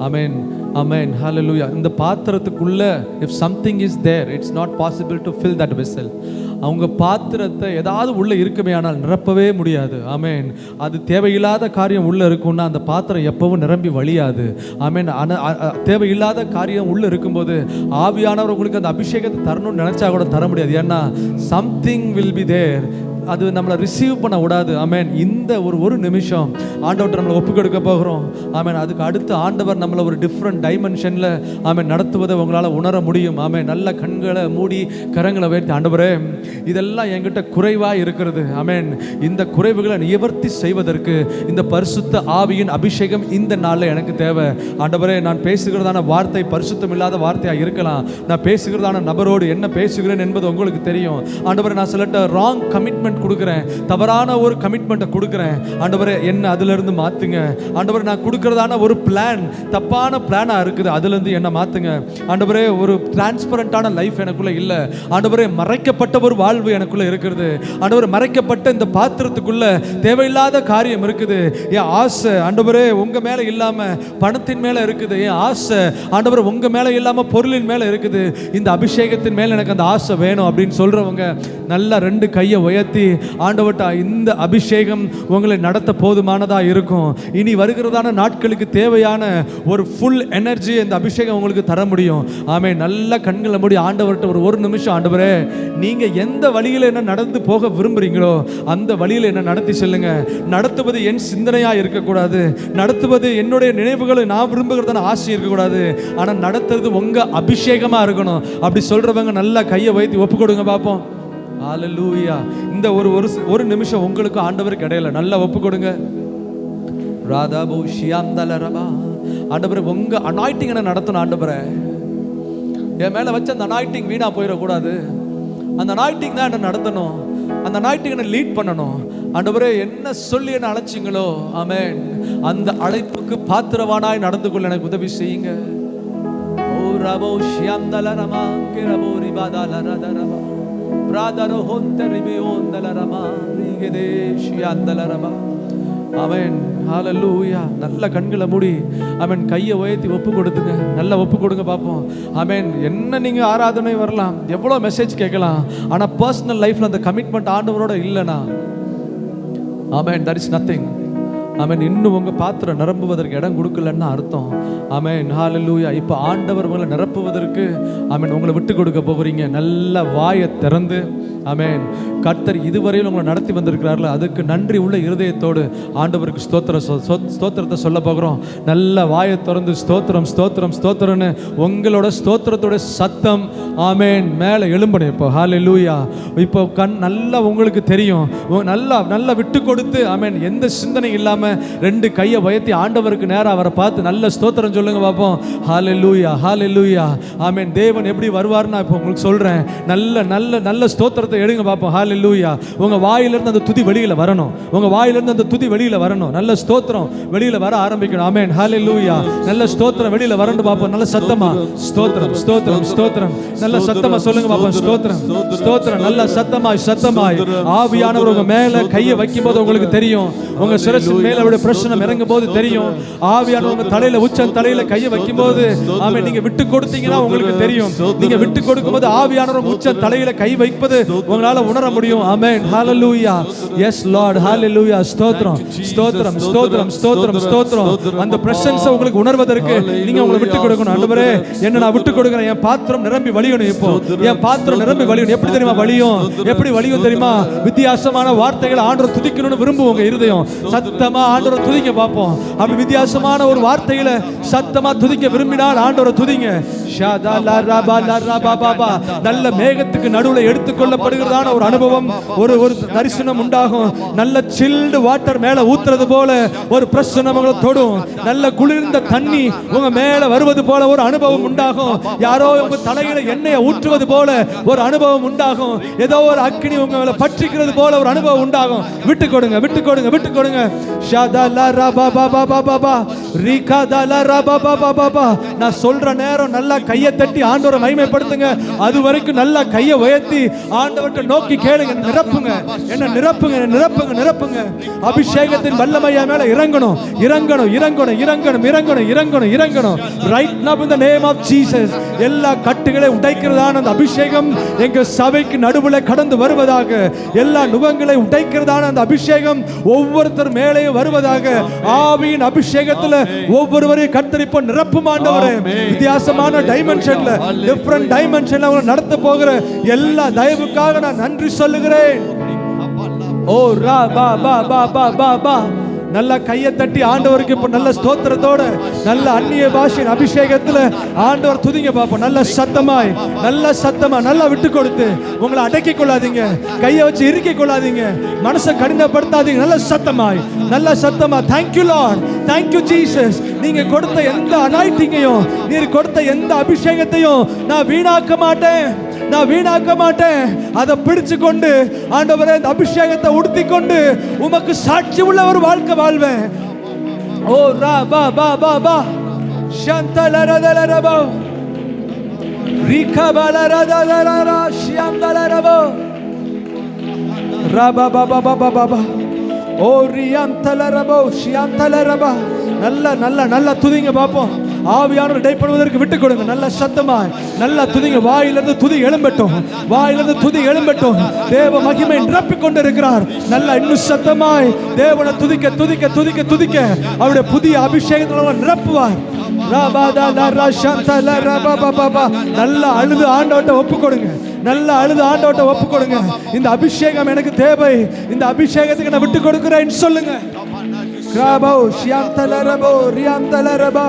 ஆமென், ஆமென், ஹalleluya. இந்த பாத்திரத்துக்குள்ள if something is there, it's not possible to fill that vessel. அவங்க பாத்திரத்தை ஏதாவது உள்ள இருக்குமே ஆனால் நிரப்பவே முடியாது. ஆமென். அது தேவையில்லாத காரியம் உள்ள இருக்கும்னா அந்த பாத்திரம் எப்பவும் நிரம்பி வழியாது. ஆமென். தேவையில்லாத காரியம் உள்ள இருக்கும்போது ஆவியானவர் உங்களுக்கு அந்த அபிஷேகத்தை தரணும்னு நினைச்சா கூட தர முடியாது. ஏன்னா சம்திங் வில் பி தேர், அது நம்மளை ரிசீவ் பண்ண விடாது. ஆமென். இந்த ஒரு நிமிஷம் ஆண்டவர்கிட்ட நம்மளை ஒப்பு கொடுக்க போகிறோம். ஆமென். அதுக்கு அடுத்து ஆண்டவர் நம்மளை ஒரு டிஃப்ரெண்ட் டைமென்ஷனில் ஆமென் நடத்துவதை உங்களால் உணர முடியும். ஆமென். நல்ல கண்களை மூடி கரங்களை உயர்த்தி, ஆண்டவரே இதெல்லாம் என்கிட்ட குறைவாக இருக்கிறது. ஆமென். இந்த குறைவுகளை நிவர்த்தி செய்வதற்கு இந்த பரிசுத்த ஆவியின் அபிஷேகம் இந்த நாளில் எனக்கு தேவை. ஆண்டவரே, நான் பேசுகிறதான வார்த்தை பரிசுத்தம் இல்லாத வார்த்தையாக இருக்கலாம். நான் பேசுகிறதான நபரோடு என்ன பேசுகிறேன் என்பது உங்களுக்கு தெரியும். ஆண்டவரே, நான் சிலட்ட ராங் கமிட்மெண்ட் கொடுக்கிறேன், தவறான ஒரு கமிட்மெண்ட்டை கொடுக்கிறேன். ஆண்டவரே, என்ன அதிலிருந்து மாத்துங்க. ஆண்டவரே, நான் கொடுக்கிறதான ஒரு பிளான் தப்பான பிளானா இருக்குது, அதிலிருந்து என்ன மாத்துங்க. ஆண்டவரே, ஒரு டிரான்ஸ்பரண்டான லைஃப் எனக்குள்ள இல்ல. ஆண்டவரே, மறைக்கப்பட்ட ஒரு வாழ்வு எனக்குள்ள இருக்கிறது. ஆண்டவரே, மறைக்கப்பட்ட இந்த பாத்திரத்துக்குள்ள தேவையில்லாத காரியம் இருக்குது. என் ஆசை ஆண்டவரே உங்க மேல இல்லாம பணத்தின் மேல இருக்குது. என் ஆசை ஆண்டவரே உங்க மேல இல்லாம பொருளின் மேல இருக்குது. இந்த அபிஷேகத்தின் மேல எனக்கு அந்த ஆசை வேணும் அப்படின்னு சொல்றவங்க நல்லா ரெண்டு கையை உயர்த்தி, ஆண்டவர்ட்ட இந்த அபிஷேகம் உங்களை நடத்த போதுமானதா இருக்கும். இனி வருகிறதான நாட்களுக்கு தேவையான ஒரு ஃபுல் எனர்ஜி இந்த அபிஷேகம் உங்களுக்கு தர முடியும். ஆமென். நல்ல கண்களை மூடி ஆண்டவர்ட்ட ஒரு நிமிஷம், ஆண்டவரே நீங்க எந்த வழியில என்ன நடந்து போக விரும்புறீங்களோ அந்த வழியில என்ன நடத்தி செல்லுங்க. நடத்துவது என் சிந்தனையா இருக்கக்கூடாது, நடத்துவது என்னுடைய நினைவுகளை நான் விரும்புகிறதான ஆசை இருக்கக்கூடாது, ஆனா நடத்துறது உங்க அபிஷேகமா இருக்கணும். அப்படி சொல்றவங்க நல்லா கையை வைத்து ஒப்பு கொடுங்க பார்ப்போம். ஹalleluya. இந்த ஒரு நிமிஷம் உங்களுக்கு ஆண்டவருக்கு இடையில நல்லா ஒப்பு கொடுங்க. ராதாபு ஷியாந்தலரபா. ஆண்டவரே உங்க அனாயிட்டிங் என்ன நடத்தணும். ஆண்டவரே, என் மேல வச்ச அந்த அனாயிட்டிங் வீணா போயிடக்கூடாது. அந்த அனாயிட்டிங் தான் என்ன நடத்தணும், அந்த அனாயிட்டிங் என்ன லீட் பண்ணணும். ஆண்டவரே, என்ன சொல்லி என்ன அழைச்சிங்களோ ஆமென், அந்த அழைப்புக்கு பாத்திரவானாய் நடந்து கொள்ள எனக்கு உதவி செய்யுங்க. ஓ ரபோ ஷியாந்தலரமா கிரபோ ரிபாதலரதரபா பிராதரோ ஹொந்தரிபியோந்தலரமா ரிகதேஷியாந்தலரமா. ஆமென், ஹalleluya. நல்ல கண்களை மூடி ஆமென் கையை உயர்த்தி ஒப்பு கொடுத்துங்க. நல்லா ஒப்பு கொடுங்க பார்ப்போம். ஆமென். என்ன நீங்க ஆராதனை வரலாம், எவ்வளோ மெசேஜ் கேட்கலாம், ஆனா பர்சனல் லைஃப்ல அந்த கமிட்மெண்ட் ஆண்டவரோட இல்லைனா ஆமென், there is nothing. ஆமென். இன்னும் உங்க பாத்திரம் நிரம்புவதற்கு இடம் கொடுக்கலன்னு அர்த்தம். ஆமென், ஹalleluya. இப்போ ஆண்டவர் உங்களை நிரப்புவதற்கு ஆமென் உங்களை விட்டு கொடுக்க போகிறீங்க. நல்ல வாயை திறந்து ஆமென், கர்த்தர் இதுவரையில் உங்களை நடத்தி வந்திருக்கிறார்கள், அதுக்கு நன்றி உள்ள இருதயத்தோடு ஆண்டவருக்கு ஸ்தோத்திரத்தை சொல்ல போகிறோம். நல்ல வாயை திறந்து ஸ்தோத்திரம் ஸ்தோத்திரம் ஸ்தோத்திரம்னு உங்களோட ஸ்தோத்திரத்தோட சத்தம் ஆமென் மேலே எழும்பணும். இப்போ ஹalleluya. இப்போ நல்லா உங்களுக்கு தெரியும், நல்லா விட்டு கொடுத்து ஆமென், எந்த சிந்தனை இல்லாம இல்லாம 2 கையை உயர்த்தி ஆண்டவருக்கு நேரா அவரை பார்த்து நல்ல ஸ்தோத்திரம் சொல்லுங்க பாப்போம். ஹல்லேலூயா, ஹல்லேலூயா. ஆமென். தேவன் எப்படி வருவார்னு நான் இப்போ உங்களுக்கு சொல்றேன். நல்ல நல்ல நல்ல ஸ்தோத்திரத்தை எடுங்க பாப்போம். ஹல்லேலூயா. உங்க வாயிலிருந்து அந்த துதி வெளியில வரணும். உங்க வாயிலிருந்து அந்த துதி வெளியில வரணும். நல்ல ஸ்தோத்திரம் வெளியில வர ஆரம்பிக்கணும். ஆமென். ஹல்லேலூயா. நல்ல ஸ்தோத்திரம் வெளியில வரணும் பாப்போம். நல்ல சத்தமா ஸ்தோத்திரம், ஸ்தோத்திரம், ஸ்தோத்திரம். நல்ல சத்தமா சொல்லுங்க பாப்போம். ஸ்தோத்திரம், ஸ்தோத்திரம். நல்ல சத்தமாய் சத்தமாய் ஆவியானவர் உங்க மேல கையை வைக்கும்போது உங்களுக்கு தெரியும். உங்க சிரசின் மேல அவருடைய பிரசன்னம் இறங்கும் போது தெரியும். ஆவியானவர் உங்க தலையில உச்ச தலையில கையை வைக்கும்போது ஆமென் நீங்க விட்டு கொடுத்தீங்கன்னா உங்களுக்கு தெரியும். நீங்க விட்டு கொடுக்கும்போது ஆவியானவர் உச்ச தலையில கை வைப்பது உங்களால உணர முடியும். Amen. Hallelujah. Yes Lord. Hallelujah. ஸ்தோத்திரம், ஸ்தோத்திரம், ஸ்தோத்திரம், ஸ்தோத்திரம், ஸ்தோத்திரம். அந்த பிரசன்ஸ் உங்களுக்கு உணர்வதற்கு நீங்க உங்களை விட்டு கொடுக்கணும். ஆண்டவரே என்ன நான் விட்டு கொடுக்கிறேன். என் பாத்திரம் நிரம்பி வழியணும். இப்போ என் பாத்திரம் நிரம்பி வழியணும். எப்படி தெரியுமா வழியும்? எப்படி வழியும் தெரியுமா? வித்தியாசமான வார்த்தைகளை ஆண்டவர் துதிக்கணும்னு விரும்புவோங்க இருதயம். சத்தமா ஆண்டவரை துதிக்க பார்ப்போம். அப்படி வித்தியாசமான ஒரு வார்த்தைகளை சத்தமா துதிக்க விரும்பினால் ஆண்டவரை துதிங்க. நல்ல மேகத்துக்கு நடுவில் எடுத்துக்கொள்ளப்படுகிறதான ஒரு அனுபவம், ஒரு தரிசனம் உண்டாகும். நல்ல சில்டு வாட்டர் மேல ஊத்துறது போல ஒரு பிரசன்னம் உங்களை தொடும். நல்ல குளிர்ந்த தண்ணி உங்க மேல வருவது போல ஒரு அனுபவம் உண்டாகும். யாரோ உங்க தலையில எண்ணெயை ஊற்றுவது போல ஒரு அனுபவம் உண்டாகும். ஏதோ ஒரு அக்கினி உங்க மேல பற்றிக்கிறது போல ஒரு அனுபவம் உண்டாகும். விட்டு கொடுங்க, விட்டு கொடுங்க, விட்டு கொடுங்க. நான் சொல்ற நேரம் நல்லா கையை தட்டி ஆண்டவரை மகிமைப்படுத்துங்க. அது வரைக்கும் நல்லா கையை உயர்த்தி ஆண்டவரை நோக்கி கேளுங்க. நிரப்புங்க, என்ன நிரப்புங்க, நிரப்புங்க, நிரப்புங்க. அபிஷேகத்தின் வல்லமையா மேல இறங்கணும், இறங்கணும், இறங்கணும், இறங்கணும், இறங்கணும், இறங்கணும், இறங்கணும். Right now in the name of Jesus. எல்லா கட்டுகளை உடைக்கிறதான அந்த அபிஷேகம் எங்க சபைக்கு நடுவில் கடந்து வருவதாக. எல்லா நுகங்களை உடைக்கிறதான அந்த அபிஷேகம் ஒவ்வொருத்தர் மேலே வருவதாக. ஆவியின் அபிஷேகத்துல ஒவ்வொருவரையும் கர்த்தரிப்போ நிரப்பும் ஆண்டவரே. வித்தியாசமான டைமென்ஷன்ல, டிஃபரண்ட் டைமென்ஷன்ல அவங்களை நடத்த போகிற எல்லா தயவுக்காக நான் நன்றி சொல்லுகிறேன். ஓ ரா பா பா பா பா பா பா. நல்ல கையை தட்டி ஆண்டவருக்கு இப்ப நல்ல ஸ்தோத்திரத்தோட நல்ல அந்நிய பாஷையின் அபிஷேகத்துல ஆண்டவர் துதிங்க பாப்போம். நல்ல சத்தமாய், நல்ல சத்தமா, நல்லா விட்டு கொடுத்து உங்களை அடக்கிக் கொள்ளாதீங்க. கையை வச்சு இறுக்கிக் கொள்ளாதீங்க. மனசை கடினப்படுத்தாதீங்க. நல்ல சத்தமாய், நல்ல சத்தமா. Thank you Lord, thank you Jesus. நீங்க கொடுத்த எந்த அனாயிட்டிங்கையும், நீர் கொடுத்த எந்த அபிஷேகத்தையும் நான் வீணாக்க மாட்டேன், நான் வீணாக்க மாட்டேன். அதை பிடிச்சு கொண்டு ஆண்டவரே இந்த அபிஷேகத்தை உடுத்தி கொண்டு உமக்கு சாட்சி உள்ள ஒரு வாழ்க்கை வாழ்வேன். ஓ ரா பா பா பா பா ஷந்தலரதலரபோ ரிகபலரதலரா ஷியந்தலரபோ ரா பா பா பா பா பா பா ஓ ரியந்தலரபோ ஷியந்தலரபா. நல்ல நல்ல நல்ல துதிங்க பாப்போம். ஆவியானவர் இடைப்படுவதற்கு விட்டு கொடுங்க. நல்ல சத்தமா நல்ல துதிங்க. வாயிலிருந்து துதி எழும்பட்டும், வாயிலிருந்து துதி எழும்பட்டும். தேவ மகிமை நிரப்பிக் கொண்டிருக்கிறார். நல்ல இன்னும் சத்தமாய் தேவனை துதிக்க துதிக்க துதிக்க துதிக்க அவருடைய புதிய அபிஷேகத்தில் நிரப்புவார். நல்ல அழுது ஆண்டவர்ட்ட ஒப்பு கொடுங்க. நல்ல அழுது ஆண்டவர்ட்ட ஒப்பு கொடுங்க. இந்த அபிஷேகம் எனக்கு தேவை, இந்த அபிஷேகத்துக்கு நான் விட்டு கொடுக்கிறேன் சொல்லுங்க. Krabo shiantalarabo riantalaraba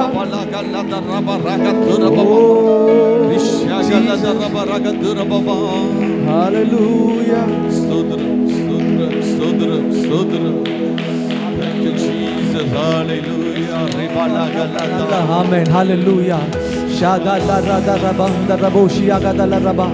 Hallelujah. Stodram stodram stodram stodram. Thank you Jesus. Hallelujah. Ribalagalata. Amen. Hallelujah. Shagala rada rabanda raboshia gadala raba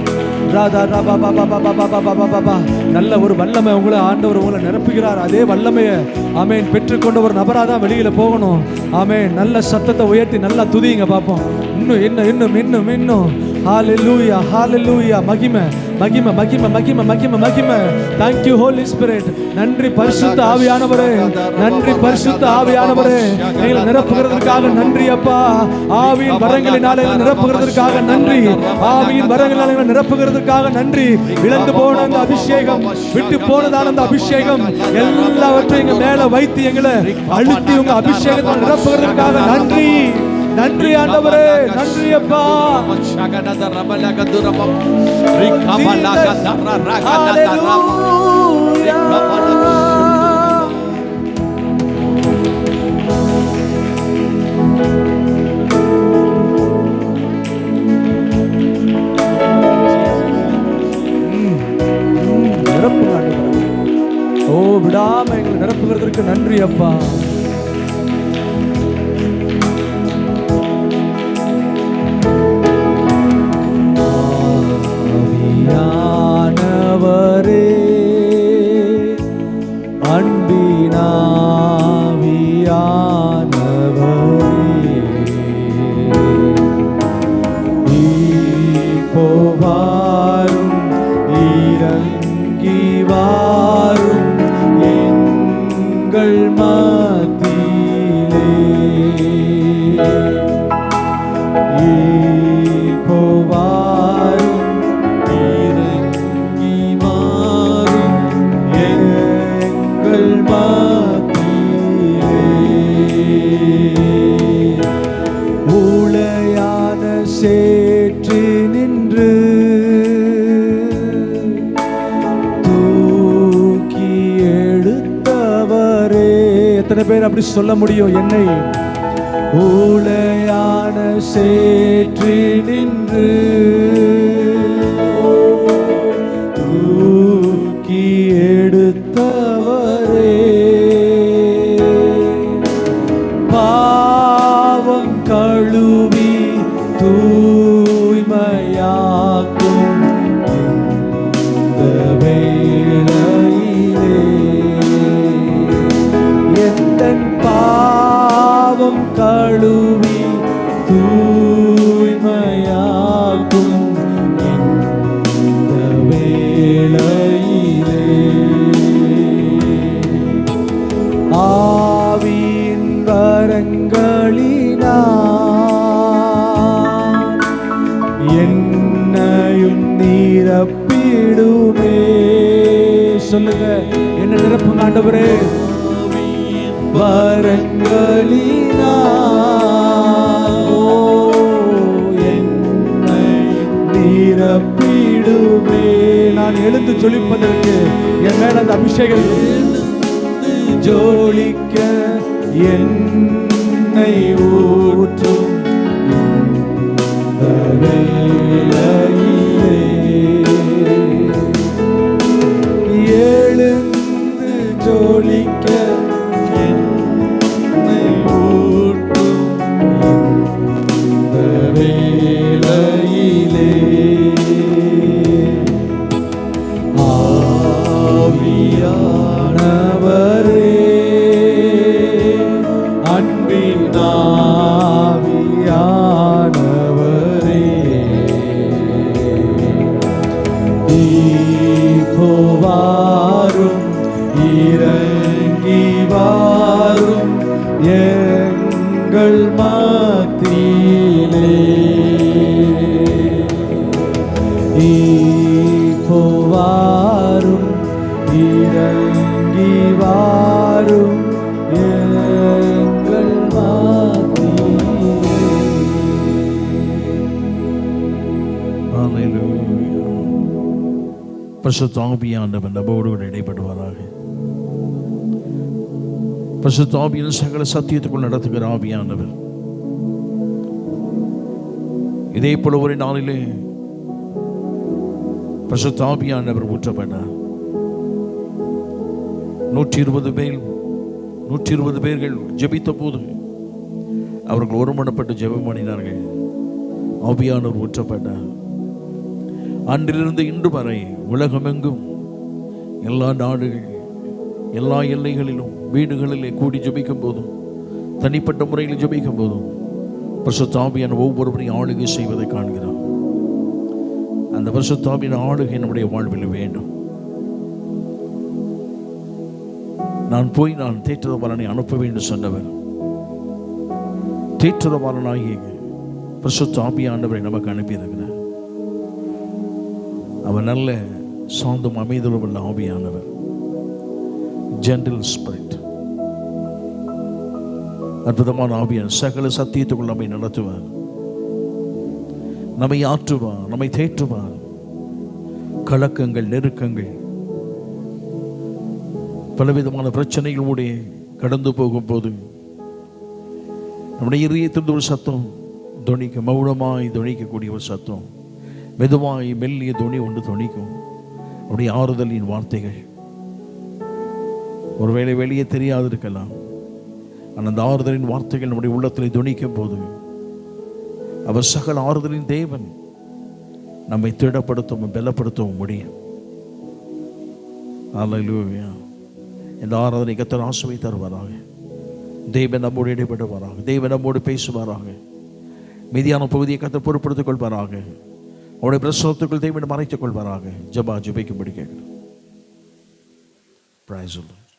rada raba baba baba baba baba. நல்ல ஒரு வல்லமை உங்களை ஆண்டவர் உங்களை நிரப்புகிறார். அதே வல்லமையை ஆமென் பெற்றுக்கொண்ட ஒரு நபராக தான் வெளியில போகணும். ஆமென். நல்ல சத்தத்தை உயர்த்தி நல்லா துதிங்க பாப்போம். இன்னும் இன்னும் இன்னும் இன்னும் இன்னும். ஹalleluya hallelujah. மகிமை மகிமை மகிமை மகிமை மகிமை மகிமை. Thank you Holy Spirit. நன்றி பரிசுத்த ஆவியானவரே, நன்றி பரிசுத்த ஆவியானவரே. நீங்களை நிரப்புகிறதற்காக நன்றி அப்பா. ஆவியின் வரங்களினாலே நிரப்புகிறதற்காக நன்றி, ஆவியின் வரங்களினாலே நிரப்புகிறதற்காக நன்றி. இழந்து போன அந்த அபிஷேகம், விட்டு போனதான அந்த அபிஷேகம் எல்லாவற்றையும் எங்க மேல வைத்து எங்களை அழுத்தி உங்க அபிஷேகத்தை நிரப்புகிறதற்காக நன்றி. நன்றி ஆண்டவரே, நன்றி அப்பா. நிரப்புங்க ஆண்டவரே. ஓ விடாம எங்களை நிரப்புகிறதற்கு நன்றி அப்பா. சேற்று நின்று தூக்கி எடுத்தவரே. எத்தனை பேர் அப்படி சொல்ல முடியும்? என்னை ஊளையான சேற்று நின்று தூக்கி எடுத்தவரே, பாவம் கழுவி தூய்மையாக்கும் இந்த வேளையிலே எந்தன் பாவம் கழுவி தூய்மையாக்கும் இந்த வேளையிலே ஆவியின் வரங்களினால் என்னையும் நிரப்பிடுமே. சொல்லுங்க, என்ன நிரப்புங்க ஆண்டவரே? வரங்களினால் என்னை நிரப்பிடுமே. நான் எழுந்து ஜொலிப்பதற்கு என் மேல அந்த அபிஷேகம் ஜோலிக்க என்னை ஊற்றும் எழுந்து ஜோலிக்க என்னை ஊற்றும் இந்த வேளையிலே ஆவியானவரே, அன்பின் ஆவியானவரே, வாரும் இறங்கி வாரும் எங்கள் மத்தியிலே. வாரும் இறங்கி வாரும் எங்கள் மத்தியிலே. பரிசுத்த ஆவியானவர் நம்மோடு கூட இடைப்படுவாராக. பரிசுத்த ஆவியின் சகல சத்தியத்துக்குள் நடத்துகிற ஆவியானவர் இதே போல ஒரு நாளிலே பரிசுத்த ஆவியானவர் ஊற்றப்பட்டார். 120 பேர்கள் ஜெபித்த போது அவர்கள் ஒருமனப்பட்டு ஜெபம் பண்ணினார்கள். ஆவியானவர் ஊற்றப்பட்டார். அன்றிலிருந்து இன்று வரை உலகமெங்கும் எல்லா நாடுகள், எல்லா எல்லைகளிலும், வீடுகளிலே கூடி ஜெபிக்கும் போதும், தனிப்பட்ட முறையில் ஜெபிக்கும் போதும் பரிசுத்த ஆவியானவர் ஒவ்வொருவரையும் ஆளுகை செய்வதை காண்கிறோம். அந்த பரிசுத்த ஆவியின் ஆளுகை நம்முடைய வாழ்வில் வேண்டும். நான் போய் நான் தேற்றரவாளனை அனுப்ப வேண்டும் சொன்னவர், தேற்றரவாளனாகிய பரிசுத்த ஆவியானவரை நமக்கு அனுப்பியிருக்கிறார். அவர் நல்ல சாந்தம் அமைதலும் உள்ள ஆவியானவர், ஜென்டில் ஸ்பிரிட், அற்புதமான ஆவியான் சகல சத்தியத்துக்குள் நம்மை நடத்துவார், நம்மை ஆற்றுவார், நம்மை தேற்றுவார். கலக்கங்கள், நெருக்கங்கள், பலவிதமான பிரச்சனைகளுடைய கடந்து போகும்போது நம்முடைய இதயத்திலிருந்து ஒரு சத்தம் துணிக்க, மௌனமாய் துணிக்கக்கூடிய ஒரு சத்தம், மெதுவாய் மெல்லிய துணி ஒன்று துணிக்கும். அவருடைய ஆறுதலின் வார்த்தைகள் ஒருவேளை வெளியே தெரியாது இருக்கலாம். ஆனால் அந்த ஆறுதலின் வார்த்தைகள் நம்முடைய உள்ளத்தில் துணிக்கும் போது அவர் சகல ஆறுதலின் தேவன் நம்மை திடப்படுத்தவும் பலப்படுத்தவும் முடியும். அல்லேலூயா. இந்த ஆராதனை கர்த்தர் ஆசீர்வதித்து தருவாராக. தேவன் நம்மோடு இடைப்படுவாராக. தேவன் நம்மோடு பேசுவாராக. மீதியான பகுதியை கர்த்தர் பொறுப்படுத்திக் கொள்வாராக. அவருடைய பிரசனத்துக்குள் தேவனை மறைத்துக் கொள்வாராக. ஜெபிக்கும்படி கேட்கிறேன். Praise the Lord.